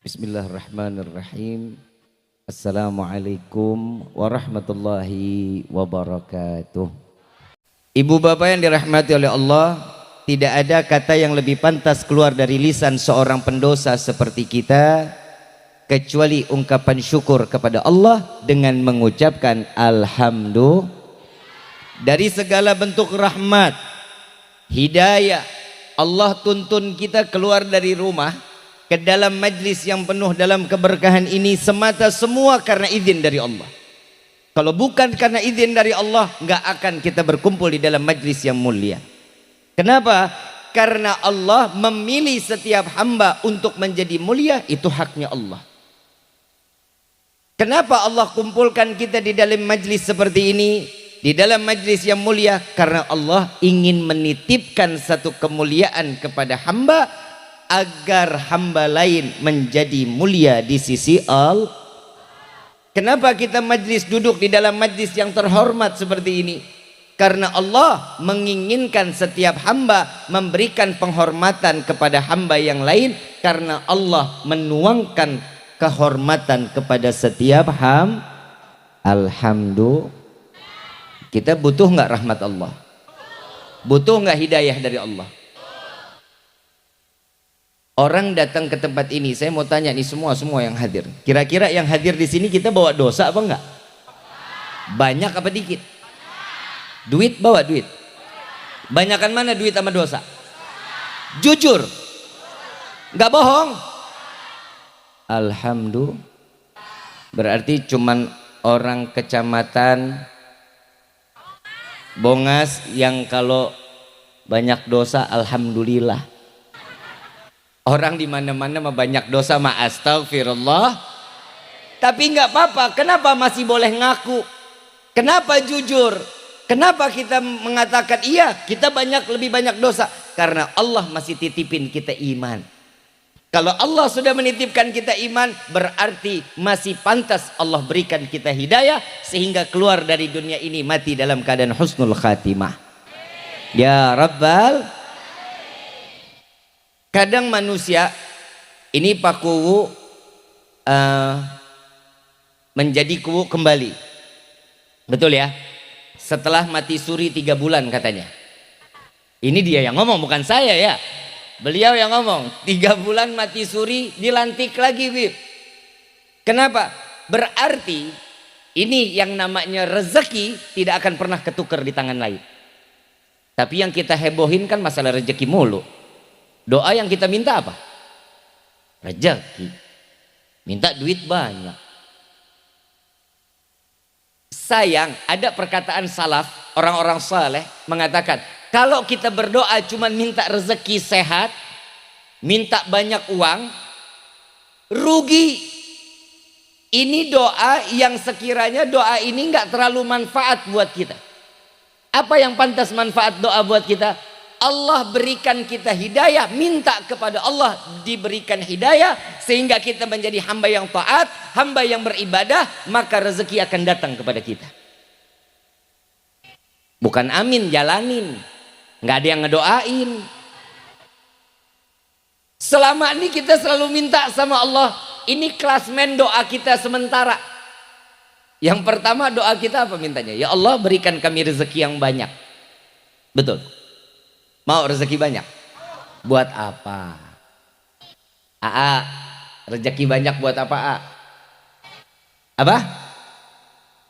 Bismillahirrahmanirrahim. Assalamualaikum warahmatullahi wabarakatuh. Ibu bapak yang dirahmati oleh Allah, tidak ada kata yang lebih pantas keluar dari lisan seorang pendosa seperti kita kecuali ungkapan syukur kepada Allah dengan mengucapkan alhamdulillah. Dari segala bentuk rahmat, hidayah, Allah tuntun kita keluar dari rumah ke dalam majlis yang penuh dalam keberkahan ini semata semua karena izin dari Allah. Kalau bukan karena izin dari Allah, nggak akan kita berkumpul di dalam majlis yang mulia. Kenapa? Karena Allah memilih setiap hamba untuk menjadi mulia, itu haknya Allah. Kenapa Allah kumpulkan kita di dalam majlis seperti ini, di dalam majlis yang mulia? Karena Allah ingin menitipkan satu kemuliaan kepada hamba agar hamba lain menjadi mulia di sisi Allah. Kenapa kita majlis duduk di dalam majlis yang terhormat seperti ini? Karena Allah menginginkan setiap hamba memberikan penghormatan kepada hamba yang lain, karena Allah menuangkan kehormatan kepada setiap hamba. Alhamdulillah. Kita butuh nggak rahmat Allah? Butuh nggak hidayah dari Allah? Orang datang ke tempat ini, saya mau tanya nih semua yang hadir. Kira-kira yang hadir di sini kita bawa dosa apa enggak? Banyak apa dikit? Duit bawa duit. Banyakan mana duit sama dosa? Jujur. Enggak bohong. Alhamdulillah. Berarti cuman orang kecamatan Bongas yang kalau banyak dosa alhamdulillah. Orang di mana-mana mah banyak dosa, mah astagfirullah. Tapi nggak apa-apa. Kenapa masih boleh ngaku? Kenapa jujur? Kenapa kita mengatakan iya kita lebih banyak dosa? Karena Allah masih titipin kita iman. Kalau Allah sudah menitipkan kita iman, berarti masih pantas Allah berikan kita hidayah sehingga keluar dari dunia ini mati dalam keadaan husnul khatimah. Ya Rabbal. Kadang manusia ini Pak Kuwu menjadi kuwu kembali, betul ya? Setelah mati suri 3 bulan katanya. Ini dia yang ngomong, bukan saya ya. Beliau yang ngomong. 3 bulan mati suri, dilantik lagi, Bib. Kenapa? Berarti ini yang namanya rezeki tidak akan pernah ketukar di tangan lain. Tapi yang kita hebohin kan masalah rezeki mulu. Doa yang kita minta apa? Rezeki. Minta duit banyak. Sayang, ada perkataan salaf, orang-orang saleh mengatakan, kalau kita berdoa cuma minta rezeki sehat, minta banyak uang, rugi. Ini doa yang sekiranya doa ini nggak terlalu manfaat buat kita. Apa yang pantas manfaat doa buat kita? Allah berikan kita hidayah, minta kepada Allah diberikan hidayah sehingga kita menjadi hamba yang taat, hamba yang beribadah, maka rezeki akan datang kepada kita. Bukan amin, jalanin. Nggak ada yang ngedoain. Selama ini kita selalu minta sama Allah. Ini klasmen doa kita sementara. Yang pertama doa kita apa mintanya? Ya Allah berikan kami rezeki yang banyak. Betul. Mau rezeki banyak? Buat apa? AA, rezeki banyak buat apa A? Apa?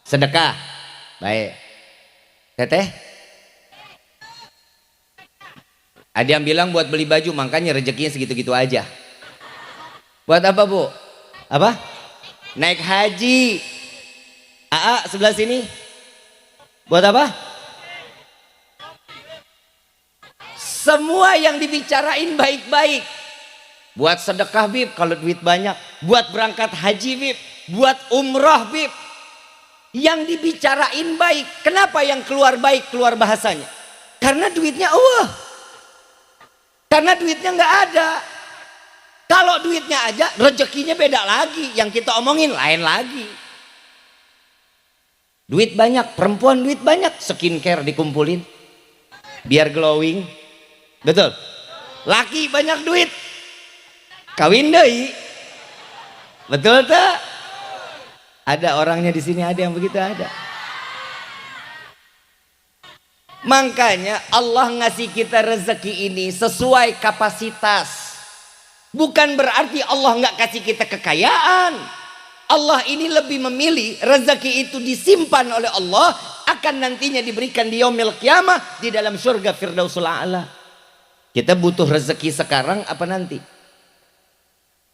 Sedekah. Baik. Teteh? Ada yang bilang buat beli baju, makanya rezekinya segitu-gitu aja. Buat apa Bu? Apa? Naik haji. AA sebelah sini. Buat apa? Semua yang dibicarain baik-baik. Buat sedekah Bib kalau duit banyak. Buat berangkat haji Bib. Buat umrah Bib. Yang dibicarain baik. Kenapa yang keluar baik keluar bahasanya? Karena duitnya Allah. Karena duitnya nggak ada. Kalau duitnya aja rezekinya beda lagi. Yang kita omongin lain lagi. Duit banyak, perempuan duit banyak, skincare dikumpulin. Biar glowing. Betul. Laki banyak duit, kawin deui. Betul tak? Ada orangnya di sini, ada yang begitu, ada. Makanya Allah ngasih kita rezeki ini sesuai kapasitas. Bukan berarti Allah nggak kasih kita kekayaan. Allah ini lebih memilih rezeki itu disimpan oleh Allah, akan nantinya diberikan di yaumil qiyamah di dalam surga Firdausul A'la. Kita butuh rezeki sekarang apa nanti?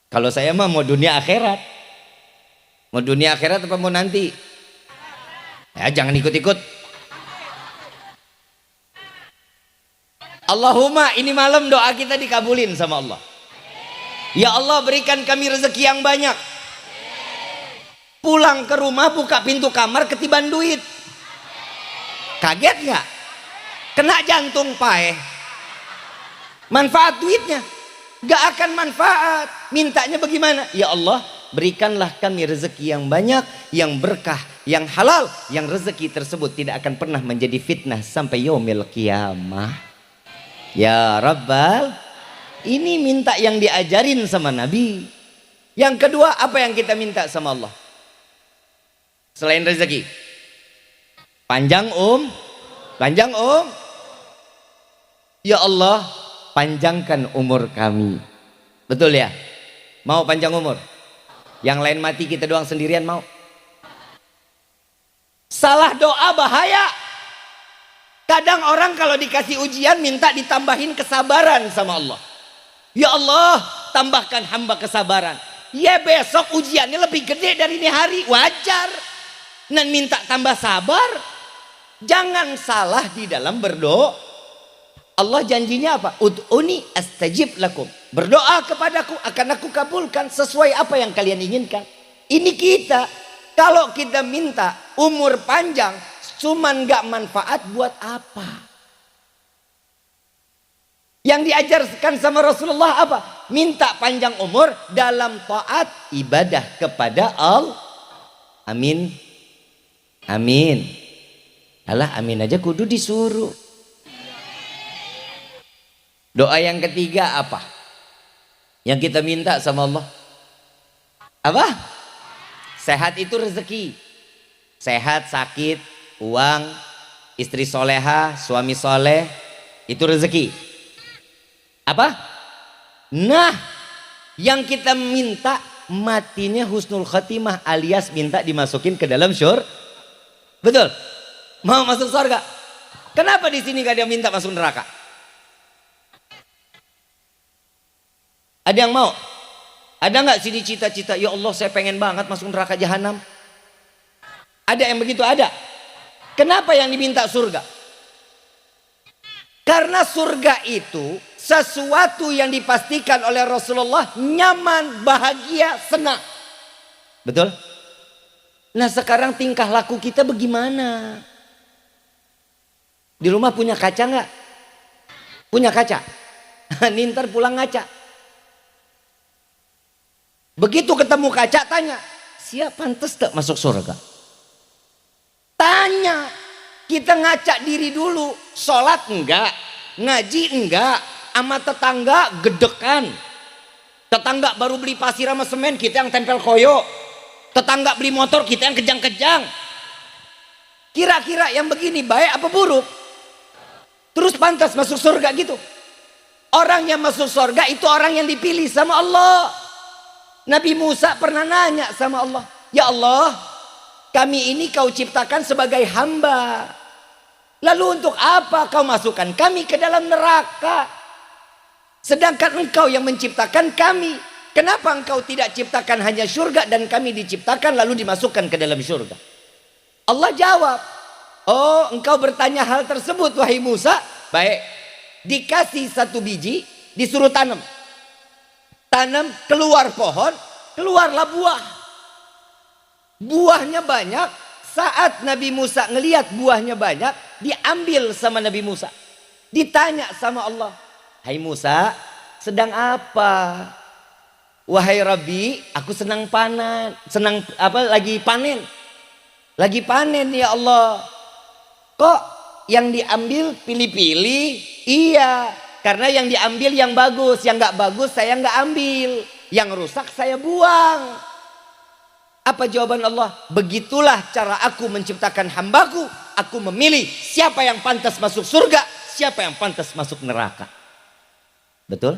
Kalau saya mah mau dunia akhirat. Mau dunia akhirat apa mau nanti? Ya jangan ikut-ikut. Allahumma, ini malam doa kita dikabulin sama Allah. Ya Allah, berikan kami rezeki yang banyak. Pulang ke rumah buka pintu kamar ketiban duit. Kaget nggak? Kena jantung paeh. Manfaat duitnya nggak akan manfaat. Mintanya bagaimana? Ya Allah, berikanlah kami rezeki yang banyak, yang berkah, yang halal, yang rezeki tersebut tidak akan pernah menjadi fitnah sampai yaumil qiyamah. Ya Rabbal, ini minta yang diajarin sama Nabi. Yang kedua, apa yang kita minta sama Allah selain rezeki? Panjang ya Allah, panjangkan umur kami. Betul ya? Mau panjang umur? Yang lain mati, kita doang sendirian mau? Salah doa bahaya. Kadang orang kalau dikasih ujian minta ditambahin kesabaran sama Allah. Ya Allah, tambahkan hamba kesabaran. Ya besok ujiannya lebih gede dari ini hari, wajar. Dan minta tambah sabar. Jangan salah di dalam berdoa. Allah janjinya apa? Ud'uni astajib lakum. Berdoa kepadaku akan aku kabulkan sesuai apa yang kalian inginkan. Ini kita. Kalau kita minta umur panjang, cuman gak manfaat, buat apa? Yang diajarkan sama Rasulullah apa? Minta panjang umur dalam taat ibadah kepada Allah. Amin. Amin. Alah, amin aja kudu disuruh. Doa yang ketiga apa? Yang kita minta sama Allah apa? Sehat itu rezeki. Sehat, sakit, uang, istri soleha, suami soleh, itu rezeki. Apa? Nah, yang kita minta matinya husnul khatimah, alias minta dimasukin ke dalam syurga. Betul? Mau masuk surga? Kenapa di sini gak ada yang minta masuk neraka? Ada yang mau? Ada nggak sini cita-cita? Ya Allah, saya pengen banget masuk neraka jahanam. Ada yang begitu? Ada. Kenapa yang diminta surga? Karena surga itu sesuatu yang dipastikan oleh Rasulullah nyaman, bahagia, senang. Betul? Nah sekarang tingkah laku kita bagaimana? Di rumah punya kaca nggak? Punya kaca? Nintar pulang ngaca. Begitu ketemu kaca tanya, siapa pantas tak masuk surga? Tanya, kita ngaca diri dulu. Sholat enggak, ngaji enggak, sama tetangga gedekan. Tetangga baru beli pasir sama semen, kita yang tempel koyo. Tetangga beli motor, kita yang kejang-kejang. Kira-kira yang begini baik apa buruk? Terus pantas masuk surga gitu? Orang yang masuk surga itu orang yang dipilih sama Allah. Nabi Musa pernah nanya sama Allah, ya Allah, kami ini kau ciptakan sebagai hamba. Lalu untuk apa kau masukkan kami ke dalam neraka? Sedangkan engkau yang menciptakan kami. Kenapa engkau tidak ciptakan hanya surga dan kami diciptakan lalu dimasukkan ke dalam surga? Allah jawab, oh engkau bertanya hal tersebut wahai Musa. Baik, dikasih satu biji, disuruh tanam. Tanam, keluar pohon, keluarlah buah. Buahnya banyak. Saat Nabi Musa ngelihat buahnya banyak, diambil sama Nabi Musa. Ditanya sama Allah, hai Musa, sedang apa? Wahai Rabbi, aku senang panen. Senang apa? Lagi panen. Lagi panen ya Allah. Kok yang diambil pilih-pilih? Iya. Karena yang diambil yang bagus, yang nggak bagus saya nggak ambil, yang rusak saya buang. Apa jawaban Allah? Begitulah cara aku menciptakan hambaku. Aku memilih siapa yang pantas masuk surga, siapa yang pantas masuk neraka. Betul?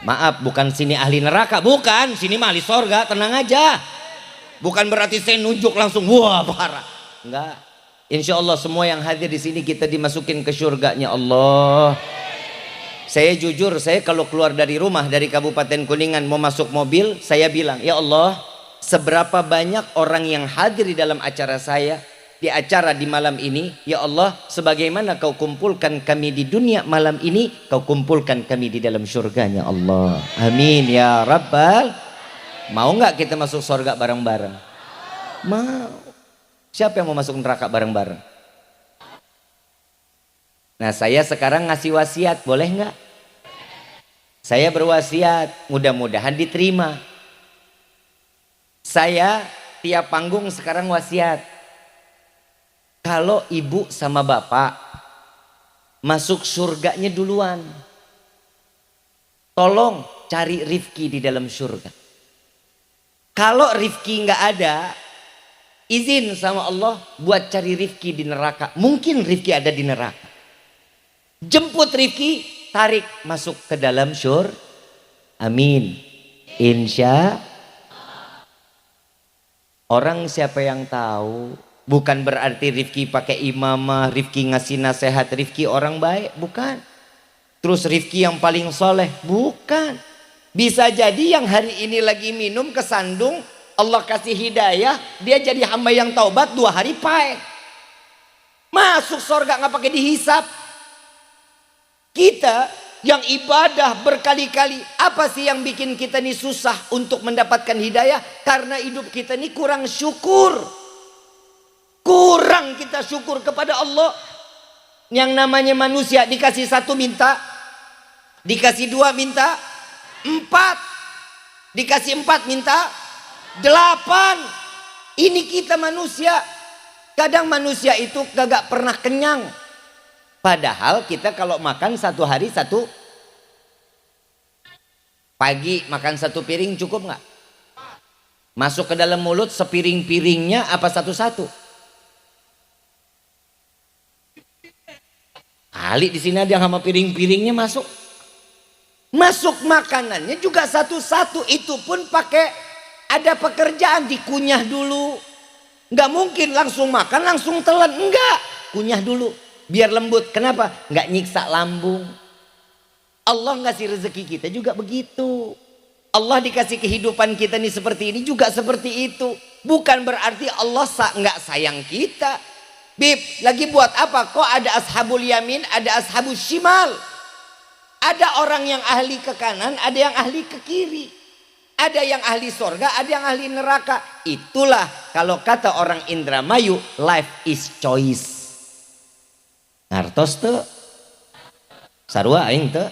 Maaf, bukan sini ahli neraka, bukan. Sini mah ahli surga, tenang aja. Bukan berarti saya nunjuk langsung, wah parah. Enggak. Insya Allah semua yang hadir di sini kita dimasukin ke surganya Allah. Saya jujur, saya kalau keluar dari rumah dari Kabupaten Kuningan mau masuk mobil, saya bilang, ya Allah, seberapa banyak orang yang hadir di dalam acara saya, di acara di malam ini, ya Allah, sebagaimana kau kumpulkan kami di dunia malam ini, kau kumpulkan kami di dalam surganya Allah. Amin ya Rabbal. Mau nggak kita masuk surga bareng-bareng? Mau. Siapa yang mau masuk neraka bareng-bareng? Nah, saya sekarang ngasih wasiat, boleh nggak? Saya berwasiat, mudah-mudahan diterima. Saya tiap panggung sekarang wasiat. Kalau ibu sama bapak masuk surganya duluan, tolong cari Rifki di dalam surga. Kalau Rifki nggak ada, izin sama Allah buat cari Rifki di neraka. Mungkin Rifki ada di neraka. Jemput Rifki, tarik masuk ke dalam surga. Amin. Insya. Orang siapa yang tahu? Bukan berarti Rifki pakai imamah, Rifki ngasih nasihat, Rifki orang baik, bukan. Terus Rifki yang paling soleh, bukan. Bisa jadi yang hari ini lagi minum kesandung, Allah kasih hidayah, dia jadi hamba yang taubat 2 hari pahit. Masuk surga nggak pakai dihisap. Kita yang ibadah berkali-kali, apa sih yang bikin kita ini susah untuk mendapatkan hidayah? Karena hidup kita ini kurang syukur. Kurang kita syukur kepada Allah. Yang namanya manusia dikasih 1 minta, dikasih 2 minta, 4, dikasih 4 minta, 8. Ini kita manusia. Kadang manusia itu kagak pernah kenyang. Padahal kita kalau makan 1 hari 1, pagi makan 1 piring cukup nggak? Masuk ke dalam mulut sepiring-piringnya apa satu-satu? Ali di sini ada yang sama piring-piringnya masuk. Masuk makanannya juga satu-satu. Itu pun pakai ada pekerjaan, dikunyah dulu. Nggak mungkin langsung makan langsung telan, enggak. Kunyah dulu biar lembut. Kenapa? Nggak nyiksa lambung. Allah ngasih rezeki kita juga begitu. Allah dikasih kehidupan kita nih seperti ini juga seperti itu. Bukan berarti Allah nggak sayang kita. Bib, lagi buat apa? Kok ada ashabul yamin, ada ashabul shimal. Ada orang yang ahli ke kanan, ada yang ahli ke kiri. Ada yang ahli sorga, ada yang ahli neraka. Itulah kalau kata orang Indramayu, life is choice. Ngartos tuh, sarua aing tuh.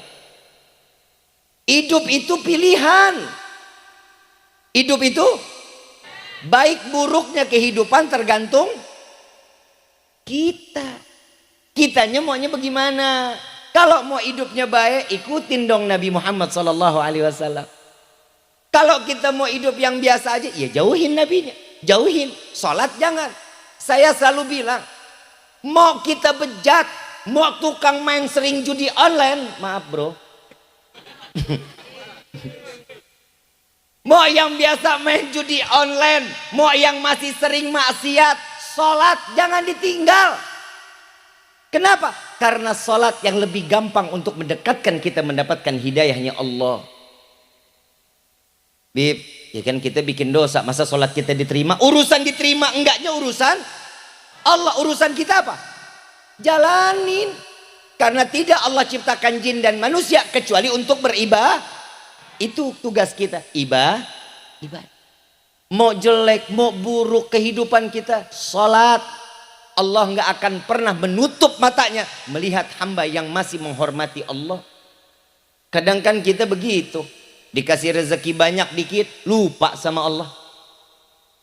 Hidup itu pilihan. Hidup itu baik buruknya kehidupan tergantung kita. Kitanya maunya bagaimana? Kalau mau hidupnya baik, ikutin dong Nabi Muhammad SAW. Kalau kita mau hidup yang biasa aja, ya jauhin nabinya, jauhin. Sholat jangan. Saya selalu bilang, mau kita bejat, mau tukang main sering judi online, maaf bro. Mau yang biasa main judi online, mau yang masih sering maksiat, sholat jangan ditinggal. Kenapa? Karena sholat yang lebih gampang untuk mendekatkan kita mendapatkan hidayahnya Allah. Bib, ya kan kita bikin dosa, masa sholat kita diterima? Urusan diterima enggaknya urusan Allah. Urusan kita apa? Jalanin. Karena tidak Allah ciptakan jin dan manusia kecuali untuk beribadah. Itu tugas kita, ibadah. Mau jelek, mau buruk kehidupan kita, sholat. Allah nggak akan pernah menutup matanya melihat hamba yang masih menghormati Allah. Kadang kan kita begitu, dikasih rezeki banyak dikit, lupa sama Allah.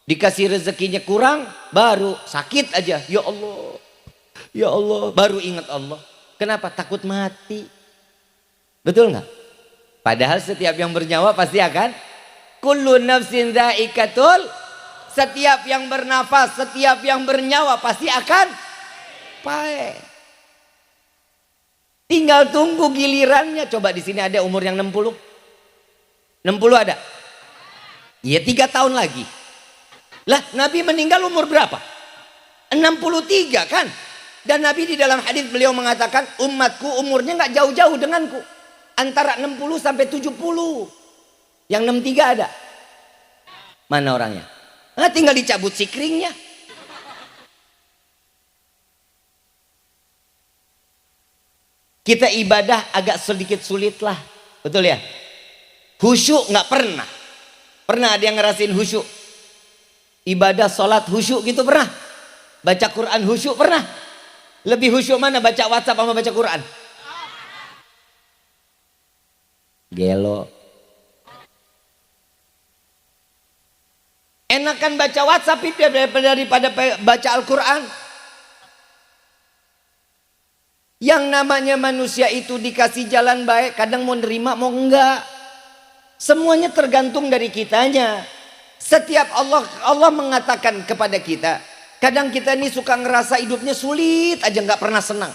Dikasih rezekinya kurang, baru sakit aja, ya Allah, baru ingat Allah. Kenapa? Takut mati. Betul nggak? Padahal setiap yang bernyawa pasti akan kullu nafsin dha'iqatul Setiap yang bernafas, setiap yang bernyawa pasti akan pahit. Tinggal tunggu gilirannya. Coba di sini ada umur yang 60. 60 ada? Iya 3 tahun lagi. Lah Nabi meninggal umur berapa? 63 kan? Dan Nabi di dalam hadis beliau mengatakan umatku umurnya nggak jauh-jauh denganku. Antara 60 sampai 70. Yang 63 ada? Mana orangnya? Nah, tinggal dicabut sikringnya. Kita ibadah agak sedikit sulit lah. Betul ya? Khusyuk nggak pernah. Pernah ada yang ngerasain khusyuk? Ibadah sholat khusyuk gitu pernah? Baca Quran khusyuk pernah? Lebih khusyuk mana baca WhatsApp sama baca Quran? Gelo. Enakan baca WhatsApp itu daripada baca Al-Quran. Yang namanya manusia itu dikasih jalan baik, kadang mau nerima mau enggak. Semuanya tergantung dari kitanya. Setiap Allah mengatakan kepada kita, kadang kita ini suka ngerasa hidupnya sulit aja, nggak pernah senang.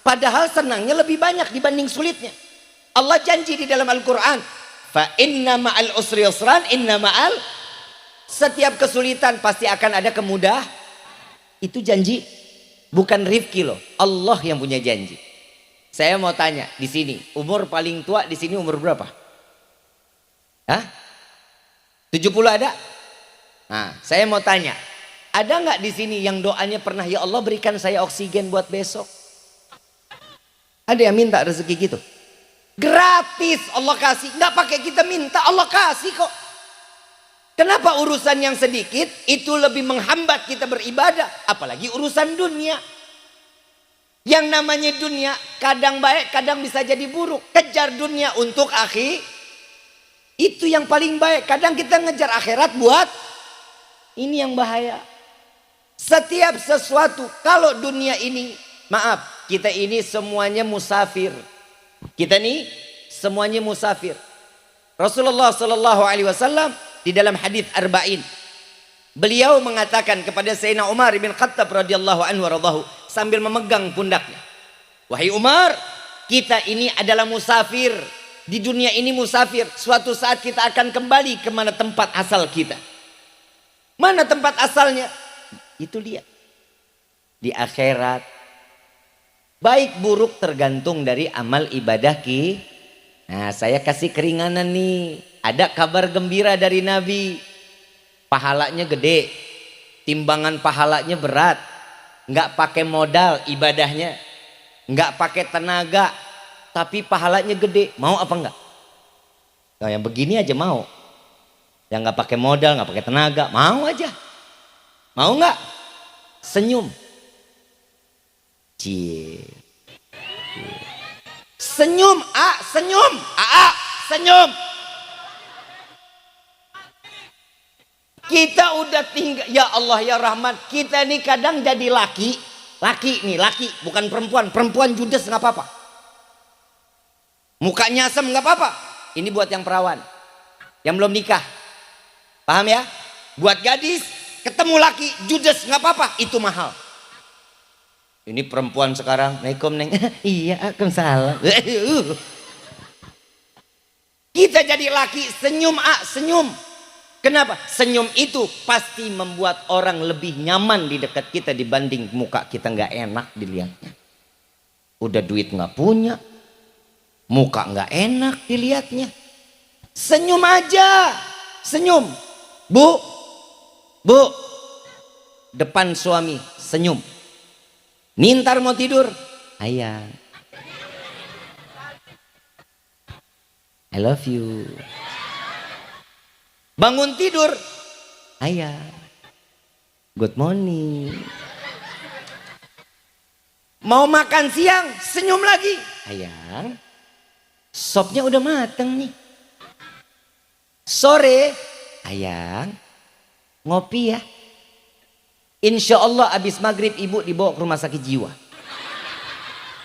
Padahal senangnya lebih banyak dibanding sulitnya. Allah janji di dalam Al-Quran, fa inna ma'al usri yusran, inna ma'al. Setiap kesulitan pasti akan ada kemudahan. Itu janji, bukan Rifki loh. Allah yang punya janji. Saya mau tanya di sini, umur paling tua di sini umur berapa? Hah? 70 ada? Nah, saya mau tanya, ada nggak di sini yang doanya pernah ya Allah berikan saya oksigen buat besok? Ada yang minta rezeki gitu? Gratis Allah kasih, nggak pakai kita minta, Allah kasih kok. Kenapa urusan yang sedikit itu lebih menghambat kita beribadah, apalagi urusan dunia? Yang namanya dunia kadang baik, kadang bisa jadi buruk. Kejar dunia untuk akhir, itu yang paling baik. Kadang kita ngejar akhirat buat ini yang bahaya. Setiap sesuatu, kalau dunia ini, maaf, kita ini semuanya musafir. Kita nih semuanya musafir. Rasulullah Sallallahu Alaihi Wasallam di dalam hadis Arba'in, beliau mengatakan kepada Sayyidina Umar bin Khattab radhiyallahu anhu radhahu sambil memegang pundaknya, wahai Umar, kita ini adalah musafir. Di dunia ini musafir. Suatu saat kita akan kembali ke mana tempat asal kita. Mana tempat asalnya? Itu dia. Di akhirat. Baik buruk tergantung dari amal ibadah ki. Nah, saya kasih keringanan nih. Ada kabar gembira dari Nabi. Pahalanya gede. Timbangan pahalanya berat. Nggak pakai modal ibadahnya. Nggak pakai tenaga. Tapi pahalanya gede. Mau apa enggak? Nah, yang begini aja mau. Yang nggak pakai modal, nggak pakai tenaga, mau aja. Mau nggak? Senyum. Cie. Senyum, senyum, senyum. Kita udah tinggal, ya Allah ya Rahman. Kita nih kadang jadi laki nih, laki bukan perempuan. Perempuan judes nggak apa-apa. Mukanya asem nggak apa-apa. Ini buat yang perawan, yang belum nikah, paham ya? Buat gadis ketemu laki judes nggak apa-apa, itu mahal. Ini perempuan sekarang, Assalamualaikum neng, iya Waalaikumsalam. Kita jadi laki senyum, senyum. Kenapa? Senyum itu pasti membuat orang lebih nyaman di dekat kita dibanding muka kita nggak enak dilihatnya. Udah duit nggak punya. Muka nggak enak dilihatnya. Senyum aja. Senyum. Bu. Depan suami. Senyum. Nintar mau tidur. Ayah. I love you. Bangun tidur. Ayah. Good morning. Mau makan siang. Senyum lagi. Ayah. Sopnya udah mateng nih. Sore, ayang, ngopi ya. Insya Allah abis maghrib ibu dibawa ke rumah sakit jiwa.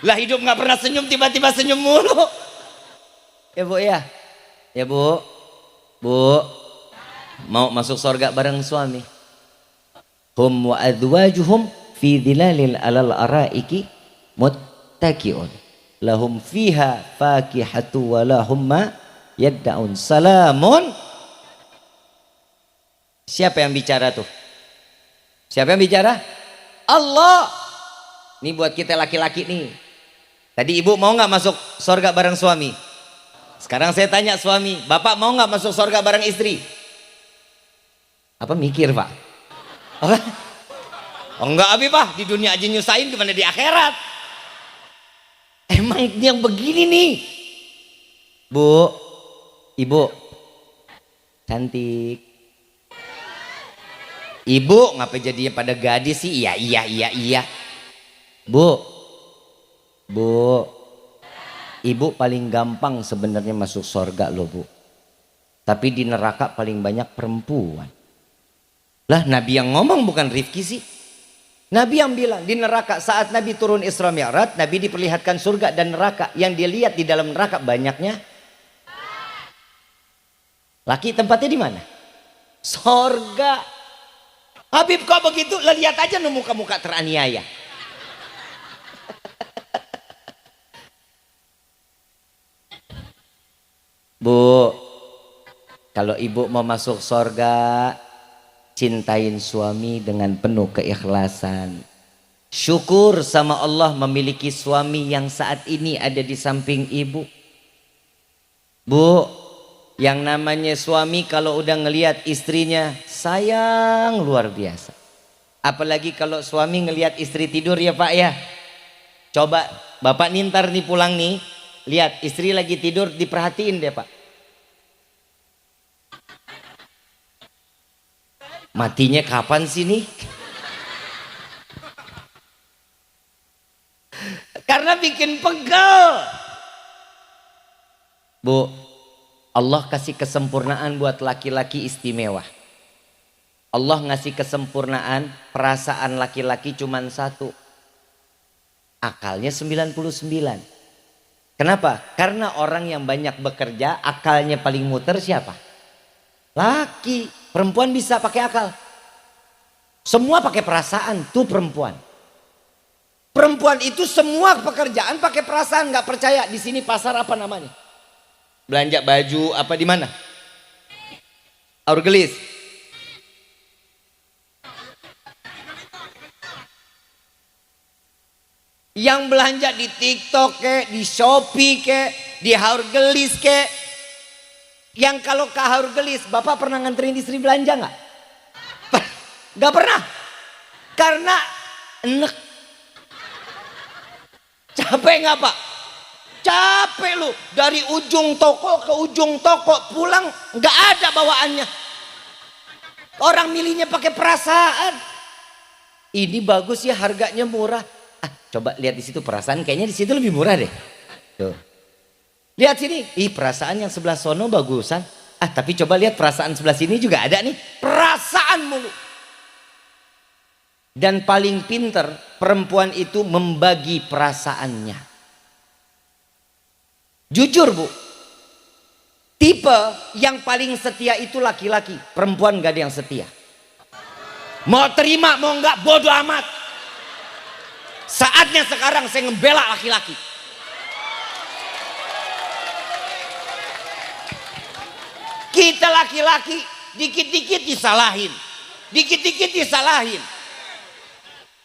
Lah hidup nggak pernah senyum, tiba-tiba senyum mulu. Ya bu ya, ya bu, mau masuk surga bareng suami. hum wa azwajuhum fi dhilalil alal araiki muttaqiun lahum fiha fakihatu wa lahum ma yad'un salamun. Siapa yang bicara tuh? Siapa yang bicara? Allah. Ini buat kita laki-laki nih. Tadi ibu mau nggak masuk surga bareng suami? Sekarang saya tanya suami, bapak mau nggak masuk surga bareng istri? Apa mikir pak? Apa? Oh enggak abi pak, di dunia aja nyusahin gimana di akhirat? Emang yang begini nih. Bu, ibu cantik. Ibu ngapa jadinya pada gadis sih? Iya. Bu, ibu paling gampang sebenarnya masuk surga loh bu. Tapi di neraka paling banyak perempuan. Lah Nabi yang ngomong bukan Rifki sih. Nabi yang bilang di neraka saat Nabi turun Isra Mi'raj, Nabi diperlihatkan surga dan neraka. Yang dia lihat di dalam neraka banyaknya laki. Tempatnya di mana? Surga. Habib kok begitu? Lah lihat aja muka-muka teraniaya. Bu, kalau ibu mau masuk surga, cintain suami dengan penuh keikhlasan. Syukur sama Allah memiliki suami yang saat ini ada di samping ibu. Bu, yang namanya suami kalau udah ngelihat istrinya sayang luar biasa. Apalagi kalau suami ngelihat istri tidur ya pak ya. Coba bapak nintar nih pulang nih. Lihat istri lagi tidur diperhatiin deh pak. Matinya kapan sih nih? Karena bikin pegel. Bu, Allah kasih kesempurnaan buat laki-laki istimewa. Allah ngasih kesempurnaan, perasaan laki-laki cuman satu. Akalnya 99. Kenapa? Karena orang yang banyak bekerja, akalnya paling muter siapa? Laki. Perempuan bisa pakai akal. Semua pakai perasaan, tuh perempuan. Perempuan itu semua pekerjaan pakai perasaan, nggak percaya. Di sini pasar apa namanya? Belanja baju apa di mana? Aurgelis. Yang belanja di TikTok kek, di Shopee kek, di Aurgelis kek. Yang kalau ke Aurgelis, bapak pernah nganterin istri belanja nggak? Nggak pernah. Karena enek. Capek nggak pak? Capek lu dari ujung toko ke ujung toko, pulang nggak ada bawaannya. Orang milihnya pakai perasaan. Ini bagus ya, harganya murah. Coba lihat di situ perasaan, kayaknya di situ lebih murah deh. Tuh. Lihat sini, perasaan yang sebelah sono bagusan. Tapi coba lihat perasaan sebelah sini juga ada nih. Perasaan mulu. Dan paling pinter perempuan itu membagi perasaannya. Jujur bu, tipe yang paling setia itu laki-laki. Perempuan gak ada yang setia. Mau terima mau nggak bodo amat. Saatnya sekarang saya ngebela laki-laki. Kita laki-laki dikit-dikit disalahin. Dikit-dikit disalahin.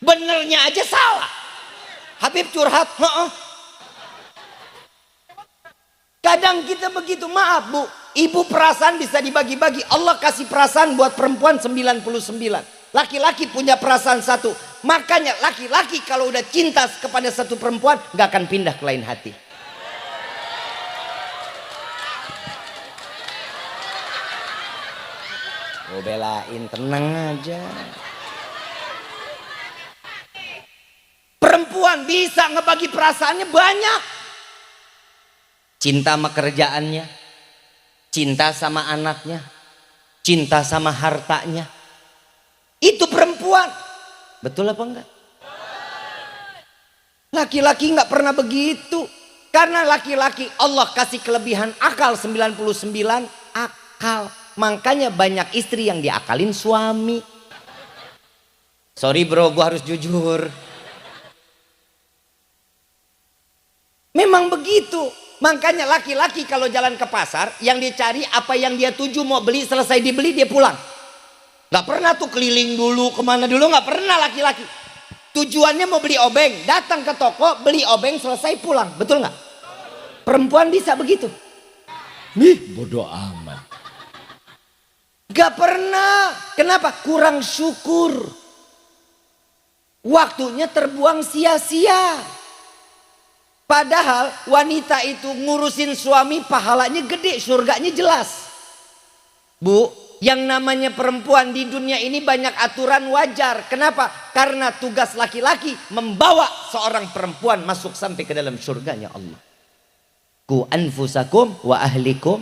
Benernya aja salah. Habib curhat. Kadang kita begitu, maaf bu. Ibu perasaan bisa dibagi-bagi. Allah kasih perasaan buat perempuan 99. Laki-laki punya perasaan satu. Makanya laki-laki kalau udah cinta kepada satu perempuan gak akan pindah ke lain hati. Oh belain, tenang aja. Perempuan bisa ngebagi perasaannya banyak. Cinta sama kerjaannya, cinta sama anaknya, cinta sama hartanya. Itu perempuan. Betul apa enggak? Laki-laki nggak pernah begitu. Karena laki-laki Allah kasih kelebihan akal 99 akal. Makanya banyak istri yang diakalin suami. Sorry bro, gua harus jujur. Memang begitu. Makanya laki-laki kalau jalan ke pasar, yang dicari apa yang dia tuju, mau beli, selesai dibeli dia pulang. Gak pernah tuh keliling dulu kemana dulu, gak pernah laki-laki. Tujuannya mau beli obeng, datang ke toko, beli obeng, selesai pulang. Betul gak? Perempuan bisa begitu. Nih bodoh amat. Gak pernah. Kenapa? Kurang syukur. Waktunya terbuang sia-sia. Padahal wanita itu ngurusin suami pahalanya gede, surganya jelas. Bu, yang namanya perempuan di dunia ini banyak aturan wajar. Kenapa? Karena tugas laki-laki membawa seorang perempuan masuk sampai ke dalam surganya Allah. Ku anfusakum wa ahlikum.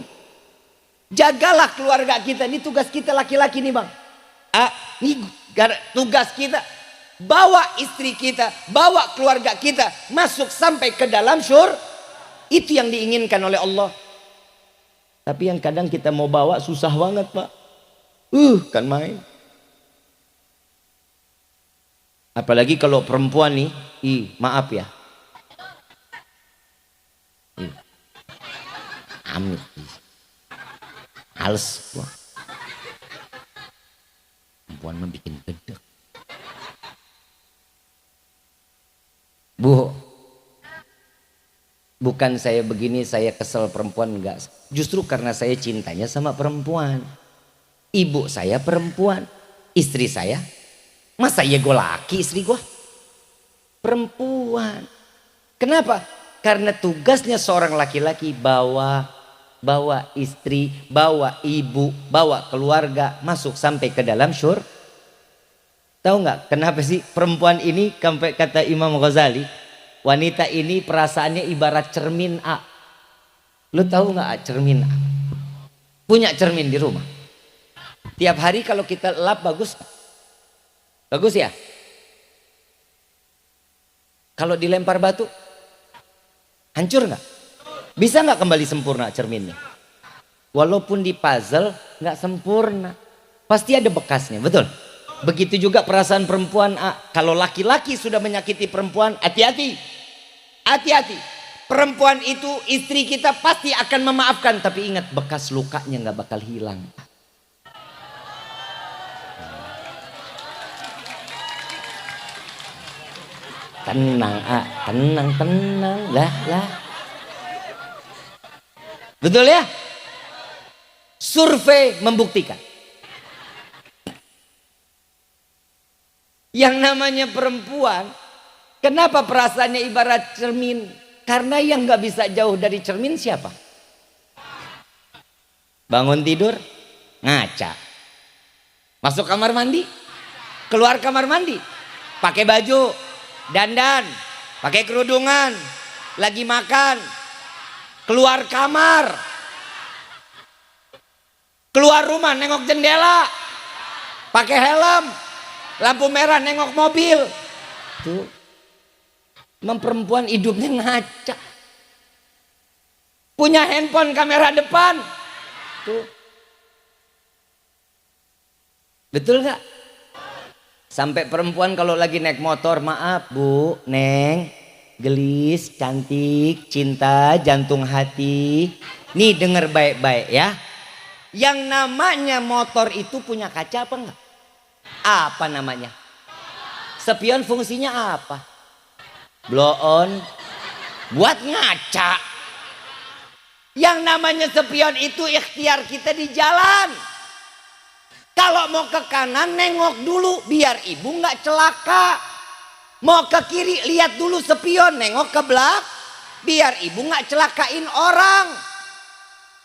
Jagalah keluarga kita, ini tugas kita laki-laki nih bang. Ini tugas kita. Bawa istri kita, bawa keluarga kita masuk sampai ke dalam syurga. Itu yang diinginkan oleh Allah. Tapi yang kadang kita mau bawa susah banget pak. Kan main. Apalagi kalau perempuan nih, maaf ya. Amit. Hals. Perempuan mah bikin gedek. Bu, bukan saya begini, saya kesel perempuan, enggak. Justru karena saya cintanya sama perempuan. Ibu saya perempuan, istri saya. Masa iya gue laki, istri gue perempuan. Kenapa? Karena tugasnya seorang laki-laki bawa istri, bawa ibu, bawa keluarga masuk sampai ke dalam syurga. Tahu nggak kenapa sih perempuan ini, sampai kata Imam Ghazali, wanita ini perasaannya ibarat cermin A. Lu tahu nggak cermin A? Punya cermin di rumah. Tiap hari kalau kita lap bagus, bagus ya. Kalau dilempar batu, hancur nggak? Bisa nggak kembali sempurna cerminnya? Walaupun di puzzle nggak sempurna, pasti ada bekasnya, betul? Begitu juga perasaan perempuan. Kalau laki-laki sudah menyakiti perempuan, hati-hati. Hati-hati. Perempuan itu, istri kita pasti akan memaafkan. Tapi ingat, bekas lukanya nggak bakal hilang. Tenang, tenang. Lah. Betul ya? Survei membuktikan. Yang namanya perempuan, kenapa perasaannya ibarat cermin? Karena yang gak bisa jauh dari cermin siapa? Bangun tidur, ngaca. Masuk kamar mandi, keluar kamar mandi, pakai baju, dandan, pakai kerudungan, lagi makan, keluar kamar, keluar rumah, nengok jendela, pakai helm, lampu merah, nengok mobil. Tuh, memang perempuan hidupnya ngaca. Punya handphone kamera depan. Tuh, betul gak? Sampai perempuan kalau lagi naik motor, maaf bu, neng, gelis, cantik, cinta, jantung hati. Nih denger baik-baik ya. Yang namanya motor itu punya kaca apa enggak? Apa namanya? Spion fungsinya apa? Blow on, buat ngaca. Yang namanya spion itu ikhtiar kita di jalan. Kalau mau ke kanan nengok dulu biar ibu nggak celaka. Mau ke kiri lihat dulu spion, nengok ke belakang biar ibu nggak celakain orang.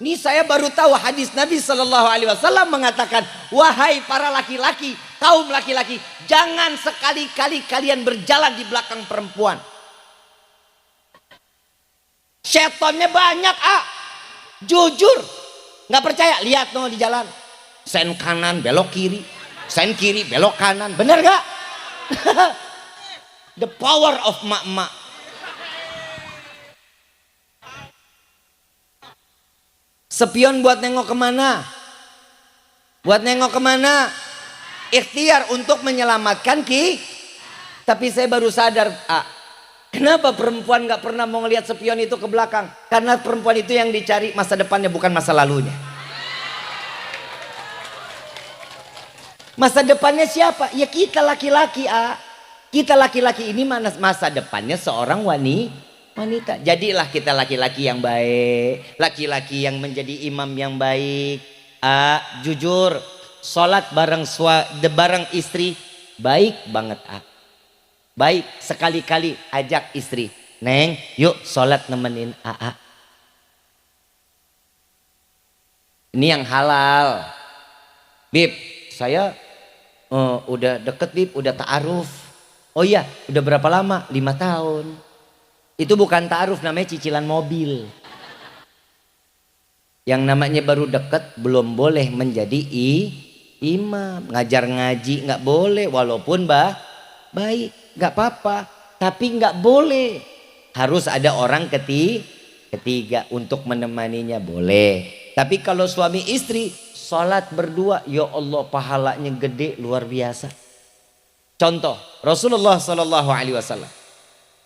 Ini saya baru tahu hadis Nabi Shallallahu Alaihi Wasallam mengatakan, wahai para laki-laki, kaum laki-laki, jangan sekali-kali kalian berjalan di belakang perempuan. Setannya banyak jujur, nggak percaya, lihat no di jalan, sen kanan belok kiri, sen kiri belok kanan, bener gak? The power of mak-mak. Spion buat nengok kemana? Buat nengok kemana? ikhtiar untuk menyelamatkan Tapi saya baru sadar, kenapa perempuan gak pernah mau ngelihat spion itu ke belakang? Karena perempuan itu yang dicari masa depannya, bukan masa lalunya. Masa depannya siapa? Ya kita laki-laki. Kita laki-laki ini masa depannya seorang wanita. Jadilah kita laki-laki yang baik, laki-laki yang menjadi imam yang baik. Jujur, sholat bareng istri baik banget. Baik, sekali-kali ajak istri, Neng, yuk sholat nemenin AA. Ini yang halal. Bib, saya udah deket Bib, udah ta'aruf. Oh iya, udah berapa lama? 5 tahun. Itu bukan ta'aruf, namanya cicilan mobil. Yang namanya baru deket belum boleh menjadi imam. Ngajar ngaji nggak boleh, walaupun baik, nggak apa-apa. Tapi nggak boleh. Harus ada orang ketiga untuk menemaninya, boleh. Tapi kalau suami istri sholat berdua, ya Allah pahalanya gede luar biasa. Contoh Rasulullah SAW,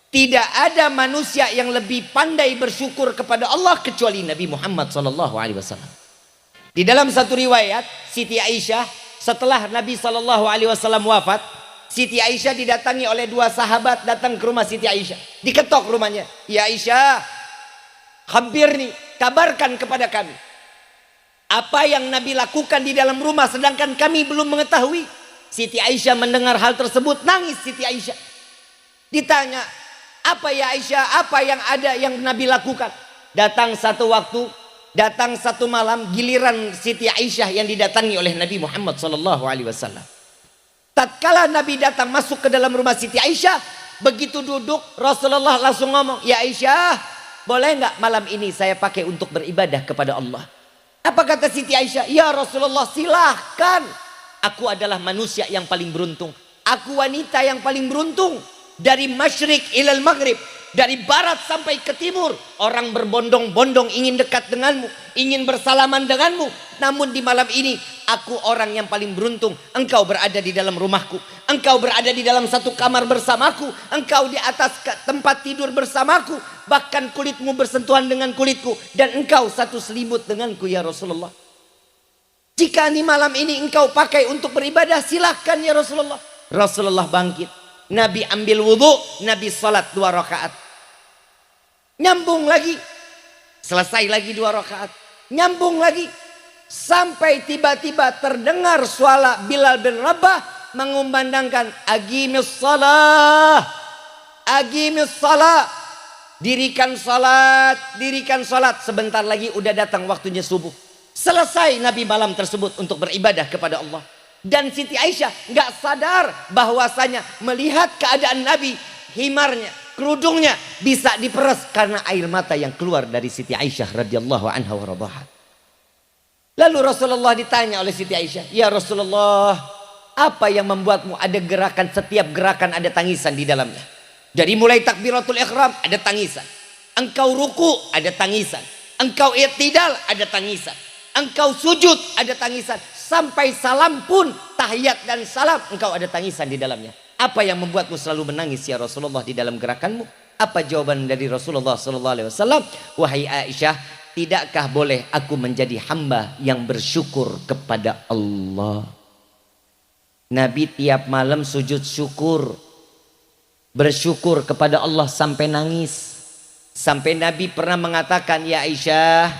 tidak ada manusia yang lebih pandai bersyukur kepada Allah kecuali Nabi Muhammad SAW. Di dalam satu riwayat, Siti Aisyah setelah Nabi SAW wafat, Siti Aisyah didatangi oleh 2 sahabat datang ke rumah Siti Aisyah. Diketok rumahnya. Ya Aisyah, khabirni, kabarkan kepada kami apa yang Nabi lakukan di dalam rumah sedangkan kami belum mengetahui. Siti Aisyah mendengar hal tersebut, nangis Siti Aisyah. Ditanya, apa ya Aisyah, apa yang ada yang Nabi lakukan? Datang satu waktu, datang satu malam, giliran Siti Aisyah yang didatangi oleh Nabi Muhammad SAW. Tatkala Nabi datang masuk ke dalam rumah Siti Aisyah, begitu duduk Rasulullah langsung ngomong, ya Aisyah, boleh nggak malam ini saya pakai untuk beribadah kepada Allah? Apa kata Siti Aisyah? Ya Rasulullah, silahkan. Aku adalah manusia yang paling beruntung. Aku wanita yang paling beruntung. Dari masyrik ilal maghrib, dari barat sampai ke timur, orang berbondong-bondong ingin dekat denganmu, ingin bersalaman denganmu. Namun di malam ini aku orang yang paling beruntung. Engkau berada di dalam rumahku, engkau berada di dalam satu kamar bersamaku, engkau di atas tempat tidur bersamaku, bahkan kulitmu bersentuhan dengan kulitku, dan engkau satu selimut denganku ya Rasulullah. Jika di malam ini engkau pakai untuk beribadah, silahkan ya Rasulullah. Rasulullah bangkit, Nabi ambil wudhu, Nabi salat 2 rakaat. Nyambung lagi, selesai lagi 2 rakaat, nyambung lagi. Sampai tiba-tiba terdengar suara Bilal bin Rabah mengumandangkan, aqimis salah, aqimis salah. Dirikan salat, dirikan salat. Sebentar lagi udah datang waktunya subuh. Selesai Nabi malam tersebut untuk beribadah kepada Allah. Dan Siti Aisyah nggak sadar bahwasanya melihat keadaan Nabi, himarnya, kerudungnya bisa diperas karena air mata yang keluar dari Siti Aisyah radhiyallahu anha wa radhaha. Lalu Rasulullah ditanya oleh Siti Aisyah, ya Rasulullah, apa yang membuatmu ada gerakan, setiap gerakan ada tangisan di dalamnya? Dari mulai takbiratul ihram ada tangisan, engkau ruku ada tangisan, engkau i'tidal ada tangisan, engkau sujud ada tangisan, sampai salam pun, tahiyat dan salam, engkau ada tangisan di dalamnya. Apa yang membuatmu selalu menangis ya Rasulullah di dalam gerakanmu? Apa jawaban dari Rasulullah SAW? Wahai Aisyah, tidakkah boleh aku menjadi hamba yang bersyukur kepada Allah? Nabi tiap malam sujud syukur, bersyukur kepada Allah sampai nangis. Sampai Nabi pernah mengatakan, ya Aisyah,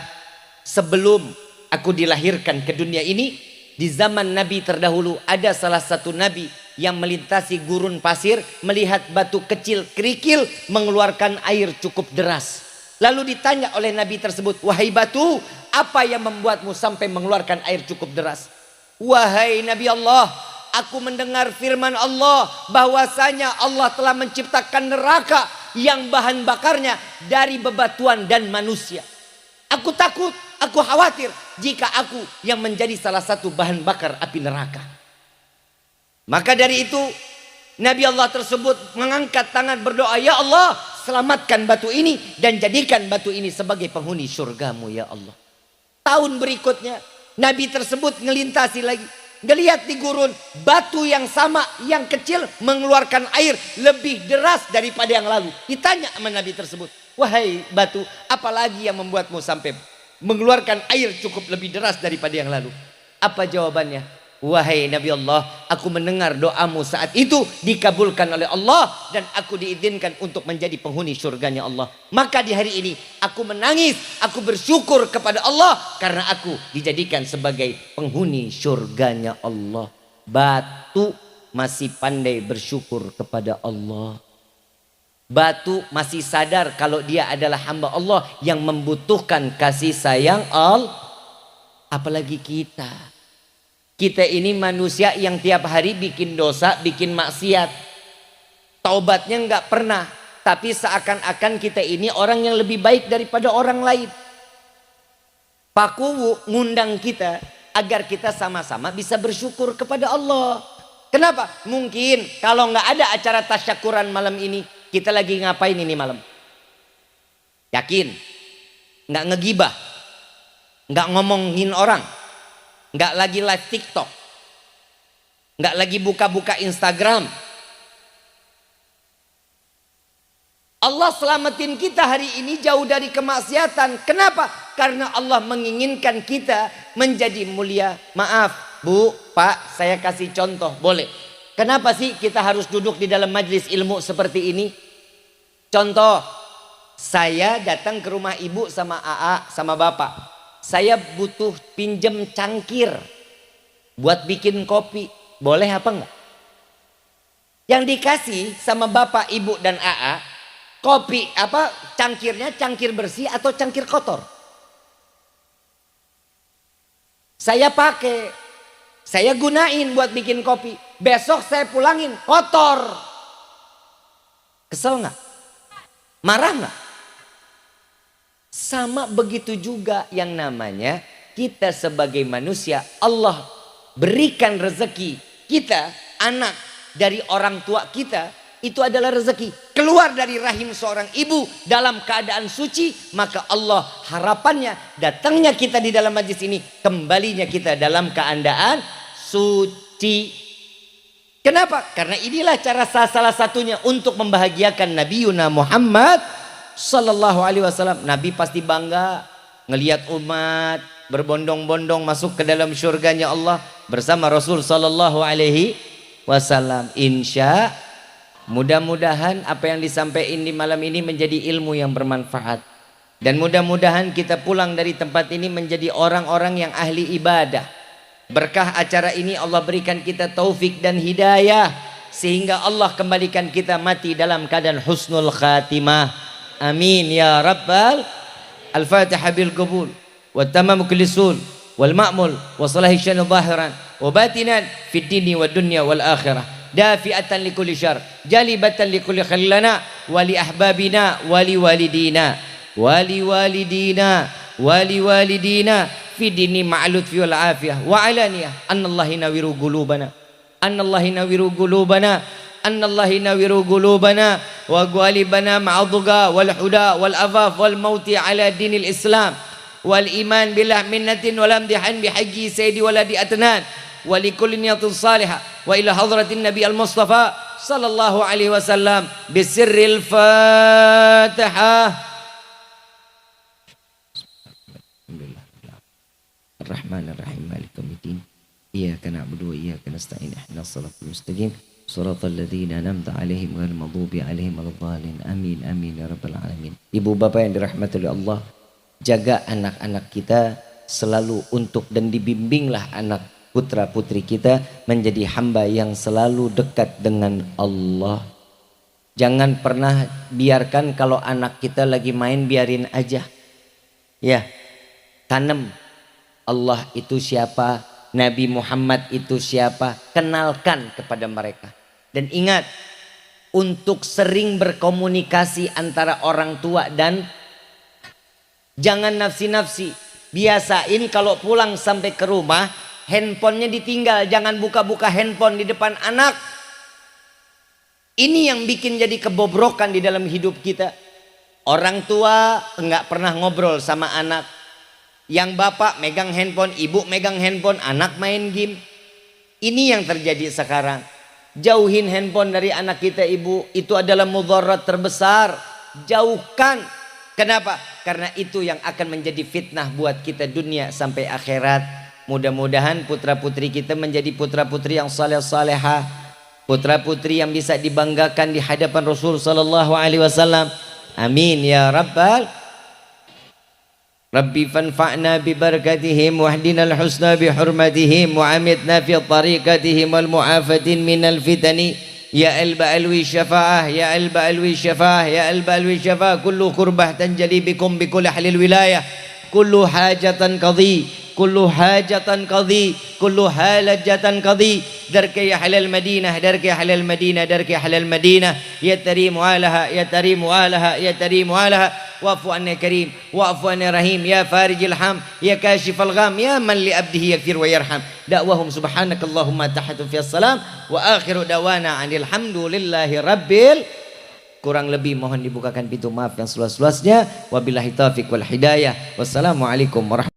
sebelum aku dilahirkan ke dunia ini, di zaman Nabi terdahulu ada salah satu Nabi yang melintasi gurun pasir, melihat batu kecil kerikil mengeluarkan air cukup deras. Lalu ditanya oleh Nabi tersebut, wahai batu, apa yang membuatmu sampai mengeluarkan air cukup deras? Wahai Nabi Allah, aku mendengar firman Allah bahwasanya Allah telah menciptakan neraka yang bahan bakarnya dari bebatuan dan manusia. Aku takut, aku khawatir jika aku yang menjadi salah satu bahan bakar api neraka. Maka dari itu Nabi Allah tersebut mengangkat tangan berdoa, ya Allah, selamatkan batu ini dan jadikan batu ini sebagai penghuni surgamu ya Allah. Tahun berikutnya Nabi tersebut ngelintasi lagi, ngelihat di gurun batu yang sama yang kecil mengeluarkan air lebih deras daripada yang lalu. Ditanya sama Nabi tersebut, wahai batu, apalagi yang membuatmu sampai mengeluarkan air cukup lebih deras daripada yang lalu? Apa jawabannya? Wahai Nabi Allah, aku mendengar doamu saat itu dikabulkan oleh Allah dan aku diizinkan untuk menjadi penghuni surganya Allah. Maka di hari ini aku menangis, aku bersyukur kepada Allah karena aku dijadikan sebagai penghuni surganya Allah. Batu masih pandai bersyukur kepada Allah. Batu masih sadar kalau dia adalah hamba Allah yang membutuhkan kasih sayang Allah. Apalagi kita. Kita ini manusia yang tiap hari bikin dosa, bikin maksiat. Taubatnya nggak pernah. Tapi seakan-akan kita ini orang yang lebih baik daripada orang lain. Pak Kuwu ngundang kita agar kita sama-sama bisa bersyukur kepada Allah. Kenapa? Mungkin kalau nggak ada acara tasyakuran malam ini, kita lagi ngapain ini malam? Yakin? Nggak ngegibah, nggak ngomongin orang, nggak lagi live TikTok, nggak lagi buka-buka Instagram. Allah selamatin kita hari ini jauh dari kemaksiatan. Kenapa? Karena Allah menginginkan kita menjadi mulia. Maaf Bu, Pak, saya kasih contoh, boleh? Kenapa sih kita harus duduk di dalam majelis ilmu seperti ini? Contoh, saya datang ke rumah ibu sama AA sama bapak. Saya butuh pinjem cangkir buat bikin kopi. Boleh apa enggak? Yang dikasih sama bapak, ibu dan AA, kopi apa cangkirnya cangkir bersih atau cangkir kotor? Saya pakai, saya gunain buat bikin kopi. Besok saya pulangin kotor. Kesel nggak? Marah nggak? Sama begitu juga yang namanya kita sebagai manusia, Allah berikan rezeki kita, anak dari orang tua kita, itu adalah rezeki. Keluar dari rahim seorang ibu dalam keadaan suci, maka Allah harapannya datangnya kita di dalam majlis ini, kembalinya kita dalam keadaan suci. Kenapa? Karena inilah cara salah satunya untuk membahagiakan Nabi Yuna Muhammad Sallallahu Alaihi Wasallam. Nabi pasti bangga ngelihat umat berbondong-bondong masuk ke dalam surganya Allah bersama Rasul Sallallahu Alaihi Wasallam. Insya mudah-mudahan apa yang disampaikan di malam ini menjadi ilmu yang bermanfaat, dan mudah-mudahan kita pulang dari tempat ini menjadi orang-orang yang ahli ibadah. Berkah acara ini Allah berikan kita taufik dan hidayah sehingga Allah kembalikan kita mati dalam keadaan husnul khatimah. Amin ya rabbal. Al-Fatihah bil qabul wa tamam kullisul wal ma'mul wa salahi syanu zahiran wa batinan fid dini wad dunya wal akhirah, dafi'atan li kulli syarr, jalibatan li kulli khallana wa li ahbabina wa li walidina wa li walidina wa li walidina fi dini ma'al lutfi wal afiyah wa alaniyah. Anallahi nawiru qulubana, anallahi nawiru qulubana, anallahi nawiru qulubana wa ghalibana ma'adhuga wal huda wal afaf wal mauti ala dinil islam wal iman billah minnatin wal amdihan bihaqi sayyidi waladi atnan wa likulli niyatin salihah wa ila hadratin nabi al mustafa sallallahu alaihi wasallam bisirril fatihah. Ar-Rahman Ar-Rahim Maliki Yaumiddin. Iyyaka na'budu wa iyyaka nasta'in. Ihdinas siratal mustaqim. Shiratal ladzina an'amta 'alaihim ghairil maghdubi 'alaihim waladdallin. Amin amin ya rabbal alamin. Ibu bapak yang dirahmati oleh Allah, jaga anak-anak kita selalu untuk dan dibimbinglah anak putra putri kita menjadi hamba yang selalu dekat dengan Allah. Jangan pernah biarkan kalau anak kita lagi main biarin aja. Ya, tanam Allah itu siapa, Nabi Muhammad itu siapa, kenalkan kepada mereka. Dan ingat, untuk sering berkomunikasi antara orang tua dan jangan nafsi-nafsi. Biasain kalau pulang sampai ke rumah, handphonenya ditinggal. Jangan buka-buka handphone di depan anak. Ini yang bikin jadi kebobrokan di dalam hidup kita. Orang tua enggak pernah ngobrol sama anak. Yang bapak megang handphone, ibu megang handphone, anak main game. Ini yang terjadi sekarang. Jauhin handphone dari anak kita ibu, itu adalah mudarat terbesar. Jauhkan. Kenapa? Karena itu yang akan menjadi fitnah buat kita dunia sampai akhirat. Mudah-mudahan putra putri kita menjadi putra putri yang saleh salehah, putra putri yang bisa dibanggakan di hadapan Rasul sallallahu alaihi wasallam. Amin ya rabbal Rabbi fanfa'na bi barakatihim wahdina al-husna bi hurmatihim wa amitna fi tariqatihim wal mu'afatin minal fitani ya alba alwi syafa'ah ya alba alwi syafa'ah ya alba alwi syafa'ah kullu qurbah tanjali bikum bi kulli ahlil wilayah kullu hajatan qadhi kullu hajatan qadhi kullu halajatan qadhi darka ya halal madinah darka ya halal madinah darka ya halal madinah ya tarimu alaha ya tarimu alaha ya tarimu alaha wa'fu anna karim wa'fu anna rahim ya farijil ham ya kashifal gham ya man li abdihi yaghfir wa yarham da'wahum subhanakallahumma tahatu fi assalam wa akhiru dawana anil hamdulillahi rabbil. Kurang lebih mohon dibukakan pintu maaf yang seluas-luasnya. Wabillahi taufiq wal hidayah. Wassalamualaikum warahmatullahi wabarakatuh.